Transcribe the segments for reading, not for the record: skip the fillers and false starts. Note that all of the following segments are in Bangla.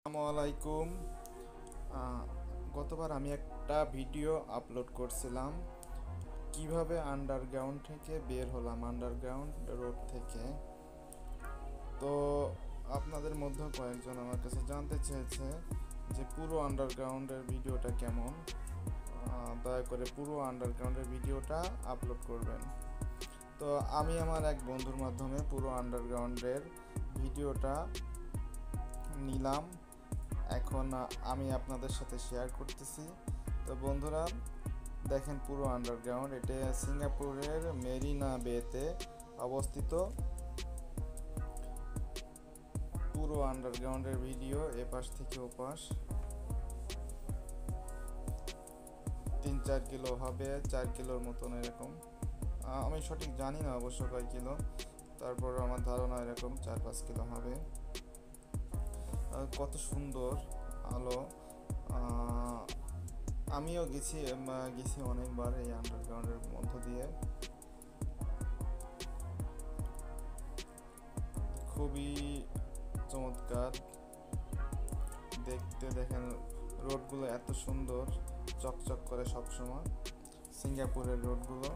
আসসালামু আলাইকুম। গতবার আমি একটা ভিডিও আপলোড করছিলাম কিভাবে আন্ডারগ্রাউন্ড থেকে বের হলাম, আন্ডারগ্রাউন্ড রোড থেকে। তো আপনাদের মধ্যে কয়েকজন আমার কাছে জানতে চেয়েছে যে পুরো আন্ডারগ্রাউন্ডের ভিডিওটা কেমন। দয়া করে পুরো আন্ডারগ্রাউন্ডের ভিডিওটা আপলোড করবেন। তো আমি আমার এক বন্ধুর মাধ্যমে পুরো আন্ডারগ্রাউন্ডের ভিডিওটা নিলাম। এখন আমি আপনাদের সাথে শেয়ার করতেছি। তো বন্ধুরা দেখেন পুরো আন্ডারগ্রাউন্ড, এটা সিঙ্গাপুরের মেরিনা বেতে অবস্থিত। পুরো আন্ডারগ্রাউন্ডের ভিডিও এপাশ থেকে ওপাশ 3-4 কিলো হবে, 4 কিলোর মতন এরকম। আমি সঠিক জানি না অবশ্য কয় কিলো, তারপর আমার ধারণা এরকম 4-5 কিলো হবে। কত সুন্দর আলো। আমিও গেছি অনেকবার এই আন্ডারগ্রাউন্ডের মধ্য দিয়ে। খুবই চমৎকার দেখতে। দেখেন রোডগুলো এত সুন্দর, চকচক করে সবসময় সিঙ্গাপুরের রোডগুলো।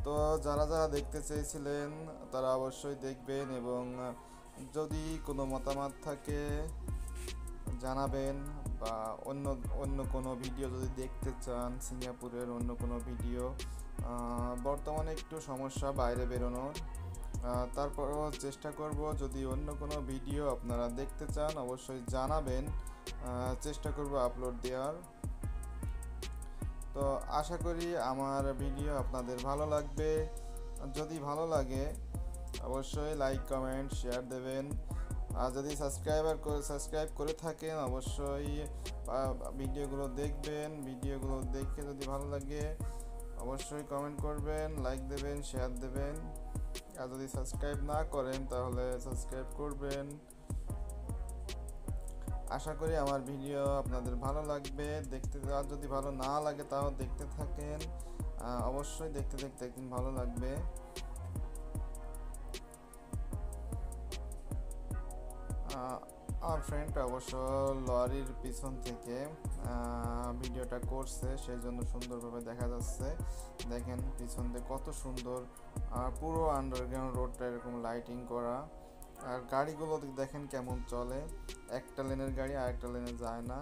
তো যারা যারা দেখতে চেয়েছিলেন তারা অবশ্যই দেখবেন, এবং যদি কোনো মতামত থাকে জানাবেন, বা অন্য অন্য কোনো ভিডিও যদি দেখতে চান, সিঙ্গাপুরের অন্য কোনো ভিডিও। বর্তমানে একটু সমস্যা বাইরে বেরোনোর, তারপরও চেষ্টা করব যদি অন্য কোনো ভিডিও আপনারা দেখতে চান অবশ্যই জানাবেন, চেষ্টা করব আপলোড দেওয়ার। তো আশা করি আমার ভিডিও আপনাদের ভালো লাগবে। যদি ভালো লাগে অবশ্যই লাইক, কমেন্ট, শেয়ার দেবেন। আর যদি সাবস্ক্রাইব করে থাকেন অবশ্যই ভিডিওগুলো দেখবেন। ভিডিওগুলো দেখে যদি ভালো লাগে অবশ্যই কমেন্ট করবেন, লাইক দেবেন, শেয়ার দেবেন। আর যদি সাবস্ক্রাইব না করেন তাহলে সাবস্ক্রাইব করবেন। আশা করি আমার ভিডিও আপনাদের ভালো লাগবে দেখতে। আর যদি ভালো না লাগে তাও দেখতে থাকেন, অবশ্যই দেখতে দেখতে একদিন ভালো লাগবে। আমার ফ্রেন্ড অবশ্য লরির পিছন থেকে ভিডিওটা করছে, সেই জন্য সুন্দরভাবে দেখা যাচ্ছে। দেখেন পিছন দিয়ে কত সুন্দর পুরো আন্ডারগ্রাউন্ড রোডটা এরকম লাইটিং করা। আর গাড়িগুলো দেখেন কেমন চলে, একটা লেনের গাড়ি আরেকটা লেনে যায় না,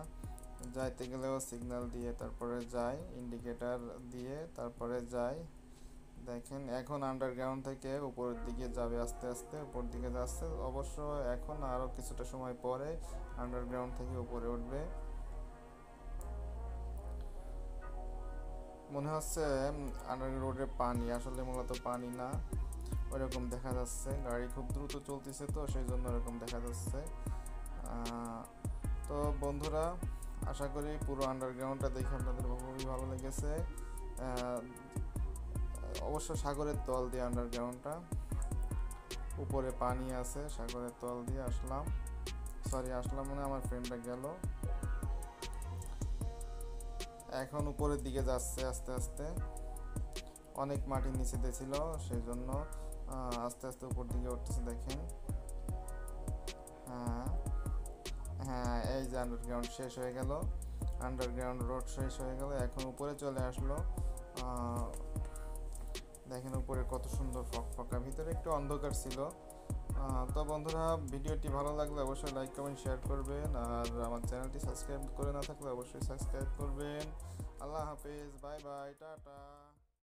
যাইতে গেলেও সিগন্যাল দিয়ে তারপরে যায়, ইন্ডিকেটার দিয়ে তারপরে যায়। দেখেন এখন আন্ডারগ্রাউন্ড থেকে উপরের দিকে যাবে, আস্তে আস্তে উপর দিকে যাচ্ছে। অবশ্য এখন আরও কিছুটা সময় পরে আন্ডারগ্রাউন্ড থেকে উপরে উঠবে। মনে হচ্ছে আন্ডারগ্রাউন্ড রোডে পানি, আসলে মূলত পানি না, ওইরকম দেখা যাচ্ছে। গাড়ি খুব দ্রুত চলতেছে তো সেই জন্য ওরকম দেখা যাচ্ছে। তো বন্ধুরা আশা করি পুরো আন্ডারগ্রাউন্ডটা দেখে আপনাদের খুবই ভালো লেগেছে। অবশ্য সাগরের তল দিয়ে আন্ডারগ্রাউন্ডটা, উপরে পানি আছে, সাগরের তল দিয়ে আসলাম মানে আমার ফ্রেন্ডটা গেল। এখন উপরের দিকে যাচ্ছে আস্তে আস্তে, অনেক মাটির নিচেতে ছিল সেই জন্য আস্তে আস্তে উপর দিকে উঠতেছে। দেখেন হ্যাঁ হ্যাঁ, এই যে আন্ডারগ্রাউন্ড শেষ হয়ে গেল, আন্ডারগ্রাউন্ড রোড শেষ হয়ে গেল, এখন উপরে চলে আসলো। দেখেন উপরে কত সুন্দর ফকফকা, ভিতরে একটু অন্ধকার ছিল। তো বন্ধুরা ভিডিওটি ভালো লাগলে অবশ্যই লাইক, কমেন্ট, শেয়ার করবেন। আর আমার চ্যানেলটি সাবস্ক্রাইব করে না থাকলে অবশ্যই সাবস্ক্রাইব করবেন। আল্লাহ হাফেজ, বাই বাই, টাটা।